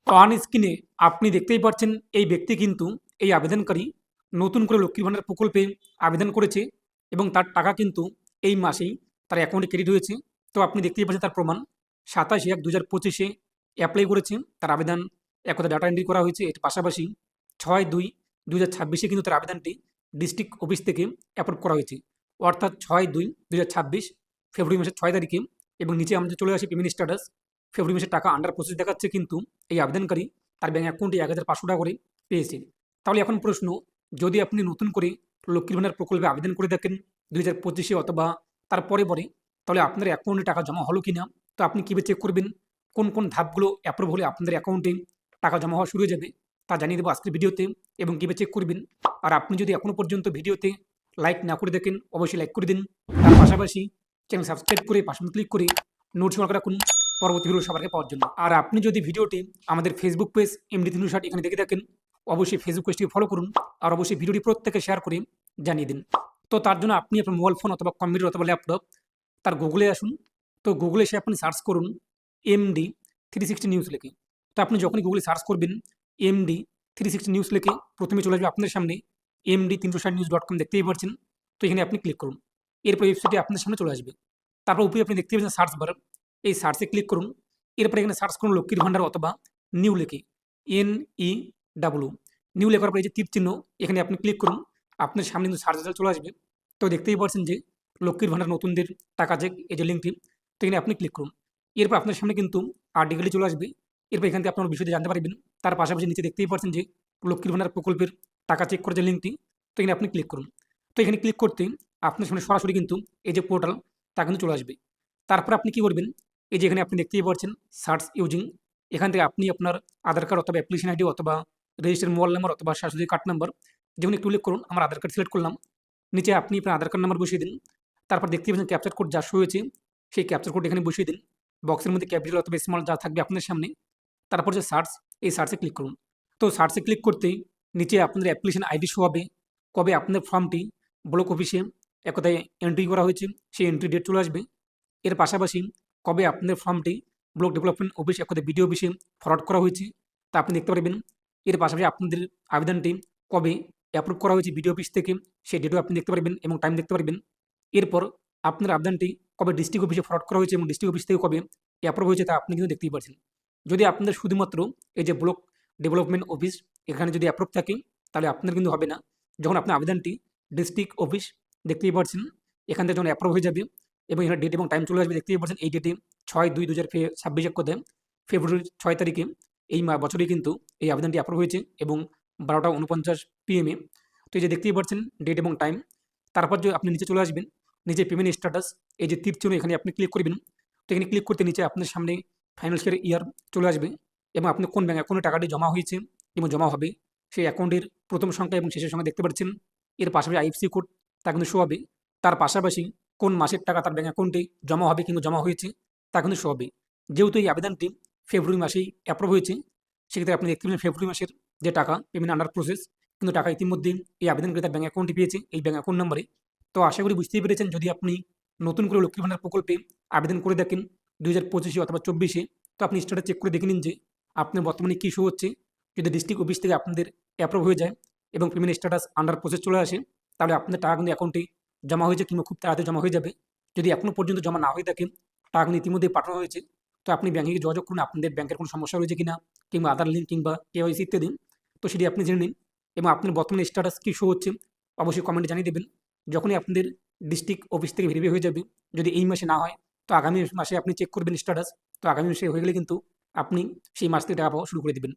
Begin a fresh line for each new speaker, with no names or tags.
On স্ক্রিনে আপনি দেখতেই পাচ্ছেন এই ব্যক্তি কিন্তু এই আবেদনকারী নতুন করে লক্ষ্মীর ভাণ্ডার প্রকল্পে আবেদন করেছে এবং তার টাকা কিন্তু এই মাসেই তার অ্যাকাউন্টে ক্রেডিট হয়েছে। তো আপনি দেখতেই পাচ্ছেন তার প্রমাণ 27/1/2025 অ্যাপ্লাই করেছে, তার আবেদন এক কথা ডাটা এন্ট্রি করা হয়েছে। এর পাশাপাশি 6/2/2026 কিন্তু তার আবেদনটি ডিস্ট্রিক্ট অফিস থেকে অ্যাপ্রুভ করা হয়েছে, অর্থাৎ 6/2/2026 ফেব্রুয়ারি মাসের 6 তারিখে। এবং নিচে আমাদের চলে আসে পেমেন্ট স্ট্যাটাস, ফেব্রুয়ারি মাসের টাকা আন্ডার প্রসেস দেখাচ্ছে, কিন্তু এই আবেদনকারী তার ব্যাঙ্ক অ্যাকাউন্টে 1,500 টাকা করে পেয়েছে। তাহলে এখন প্রশ্ন, যদি আপনি নতুন করে লক্ষ্মীর ভাণ্ডার প্রকল্পে আবেদন করে থাকেন 2025 অথবা তার পরে পরে, তাহলে আপনার অ্যাকাউন্টে টাকা জমা হলো কিনা, তো আপনি কীভাবে চেক করবেন, কোন কোন ধাপগুলো অ্যাপ্রুভ হলে আপনাদের অ্যাকাউন্টে টাকা জমা হওয়া শুরু হয়ে যাবে, তা জানিয়ে দেবো আজকের ভিডিওতে এবং কীভাবে চেক করবেন। আর আপনি যদি এখনও পর্যন্ত ভিডিওতে লাইক না করে দেখেন, অবশ্যই লাইক করে দিন। তার পাশাপাশি চ্যানেল সাবস্ক্রাইব করে পাশে ক্লিক করে নোটিফিকেশন রাখুন পরবর্তী ভিডিও সবার আগে পাওয়ার জন্য। আর আপনি যদি ভিডিওটি আমাদের ফেসবুক পেজ MD360 এখানে দেখে থাকেন, অবশ্যই ফেসবুক পেজটিকে ফলো করুন আর অবশ্যই ভিডিওটি প্রত্যেকে শেয়ার করে জানিয়ে দিন। তো তার জন্য আপনি আপনার মোবাইল ফোন অথবা কম্পিউটার অথবা ল্যাপটপ তার গুগলে আসুন। তো গুগলে এসে আপনি সার্চ করুন MD360 নিউজ লিখে। তো আপনি যখনই গুগলে সার্চ করবেন MD360 নিউজ লিখে, প্রথমে চলে আসবে আপনার সামনে MD360news.com, দেখতেই পাচ্ছেন। তো এখানে আপনি ক্লিক করুন, এরপর ওয়েবসাইটে আপনার সামনে চলে আসবে। তারপর উপরে আপনি দেখতে পাচ্ছেন সার্চ বার, এই সার্চে ক্লিক করুন। এরপরে এখানে সার্চ করুন লক্ষ্মীর ভাণ্ডার অথবা নিউ লিখে, NEW, নিউ লেখার পরে এই যে তীর চিহ্ন, এখানে আপনি ক্লিক করুন। আপনার সামনে কিন্তু সার্চ রেজাল্ট চলে আসবে। তো দেখতেই পাচ্ছেন যে লক্ষ্মীর ভাণ্ডার নতুনদের টাকা যে এই যে লিঙ্কটি, তো এখানে আপনি ক্লিক করুন। এরপর আপনার সামনে কিন্তু আর্টিকেলটি চলে আসবে। এরপর এখান থেকে আপনার বিষয়টি জানতে পারবেন। তার পাশাপাশি নিচে দেখতেই পাচ্ছেন যে লক্ষ্মীর ভাণ্ডার প্রকল্পের টাকা চেক করে যে লিঙ্কটি, তো এখানে আপনি ক্লিক করুন। তো এখানে ক্লিক করতে আপনার সামনে সরাসরি কিন্তু এই যে পোর্টাল, তা কিন্তু চলে আসবে। তারপর আপনি কি করবেন, এই যে এখানে আপনি দেখতেই পাচ্ছেন সার্চ ইউজিং, এখান থেকে আপনি আপনার আধার কার্ড অথবা অ্যাপ্লিকেশন আইডি অথবা রেজিস্টার্ড মোবাইল নাম্বার অথবা স্বাস্থ্য কার্ড নাম্বার যেমন একটু উল্লেখ করুন। আমার আধার কার্ড সিলেক্ট করলাম, নিচে আপনি আপনার আধার কার্ড নাম্বার বসিয়ে দিন। তারপর দেখতে পাচ্ছেন ক্যাপচার কোড যা শো হয়েছে, সেই ক্যাপচার কোড এখানে বসিয়ে দিন। বক্সের মধ্যে ক্যাপিটাল অথবা স্মল যা থাকবে আপনার সামনে। তারপর যে সার্চ, এই সার্চে ক্লিক করুন। তো সার্চে ক্লিক করতেই নিচে আপনাদের অ্যাপ্লিকেশন আইডি শো হবে, কবে আপনার ফর্মটি ব্লক অফিসে এক কথায় এন্ট্রি করা হয়েছে সেই এন্ট্রি ডেট চলে আসবে। এর পাশাপাশি কবে আপনাদের ফর্মটি ব্লক ডেভেলপমেন্ট অফিস এক কথায় বিডিও অফিসে ফরওয়ার্ড করা হয়েছে তা আপনি দেখতে পারবেন। এর পাশাপাশি আপনাদের আবেদনটি কবে অ্যাপ্রুভ করা হয়েছে বিডিও অফিস থেকে সেই ডেটও আপনি দেখতে পারবেন এবং টাইম দেখতে পারবেন। এরপর আপনার আবেদনটি কবে ডিস্ট্রিক্ট অফিসে ফরওয়ার্ড করা হয়েছে এবং ডিস্ট্রিক্ট অফিস থেকে কবে অ্যাপ্রুভ হয়েছে তা আপনি কিন্তু দেখতেই পাচ্ছেন। যদি আপনাদের শুধুমাত্র এই যে ব্লক ডেভেলপমেন্ট অফিস এখানে যদি অ্যাপ্রুভ থাকে, তাহলে আপনার কিন্তু হবে না। যখন আপনার আবেদনটি ডিস্ট্রিক্ট অফিস, দেখতেই পাচ্ছেন এখান থেকে যখন অ্যাপ্রুভ হয়ে যাবে এবং এখানে ডেট এবং টাইম চলে আসবে, দেখতেই পাচ্ছেন এই ডেটে 6/2/2026 এক কথায় ফেব্রুয়ারির 6 তারিখে এই বছরে কিন্তু এই আবেদনটি অ্যাপ্রুভ হয়েছে এবং 12টা 49 PM। তো এই যে দেখতেই পাচ্ছেন ডেট এবং টাইম। তারপর যে আপনি নিচে চলে আসবেন, নিচে পেমেন্ট স্ট্যাটাস, এই যে তীর চিহ্ন এখানে আপনি ক্লিক করবেন। তো এখানে ক্লিক করতে নিচে আপনার সামনে ফাইন্যান্সিয়াল ইয়ার চলে আসবে এবং আপনি কোন ব্যাঙ্ক অ্যাকাউন্টে টাকাটি জমা হয়েছে এবং জমা হবে সেই অ্যাকাউন্টের প্রথম সংখ্যা এবং শেষের সংখ্যা দেখতে পাচ্ছেন। এর পাশাপাশি IFSC কোড তা কিন্তু শো হবে। তার পাশাপাশি কোন মাসের টাকা তার ব্যাঙ্ক অ্যাকাউন্টে জমা হবে কিংবা জমা হয়েছে তা কিন্তু শো হবে। যেহেতু এই আবেদনটি ফেব্রুয়ারি মাসেই অ্যাপ্রুভ হয়েছে, সেক্ষেত্রে আপনি দেখতে পাবেন ফেব্রুয়ারি মাসের যে টাকা পেমেন্ট আন্ডার প্রসেস, কিন্তু টাকা ইতিমধ্যেই এই আবেদনকারী তার ব্যাঙ্ক অ্যাকাউন্টে পেয়েছে এই ব্যাঙ্ক অ্যাকাউন্ট নাম্বারে। তো আশা করি বুঝতেই পেরেছেন, যদি আপনি নতুন করে লক্ষ্মীর ভাণ্ডার প্রকল্পে আবেদন করে দেখেন 2025 অথবা 24, তো আপনি স্ট্যাটাস চেক করে দেখে নিন যে আপনার বর্তমানে কী শো হচ্ছে। যদি ডিস্ট্রিক্ট অফিস থেকে আপনাদের অ্যাপ্রুভ হয়ে যায় এবং পেমেন্ট স্ট্যাটাস আন্ডার প্রসেস চলে আসে, তাহলে আপনাদের টাকা কিন্তু অ্যাকাউন্টে জমা হয়েছে কিংবা খুব তাড়াতাড়ি জমা হয়ে যাবে। যদি এখনও পর্যন্ত জমা না হয়ে থাকে, টাকা কিন্তু ইতিমধ্যেই পাঠানো হয়েছে, তো আপনি ব্যাঙ্কে গিয়ে যোগাযোগ করুন আপনাদের ব্যাংকের কোনো সমস্যা রয়েছে কিনা কিংবা আধার লিঙ্ক কিংবা KYC ইত্যাদি, তো সেটি আপনি জেনে নিন। এবং আপনার বর্তমানে স্ট্যাটাস কী শো হচ্ছে অবশ্যই কমেন্টে জানিয়ে দেবেন। যখনই আপনাদের ডিস্ট্রিক্ট অফিস থেকে ভেরিফাই হয়ে যাবে, যদি এই মাসে না হয় তো আগামী মাসে আপনি চেক করবেন স্ট্যাটাস, তো আগামী মাসে হয়ে গেলে কিন্তু আপনি সেই মাস থেকে টাকা পাওয়া শুরু করে দেবেন।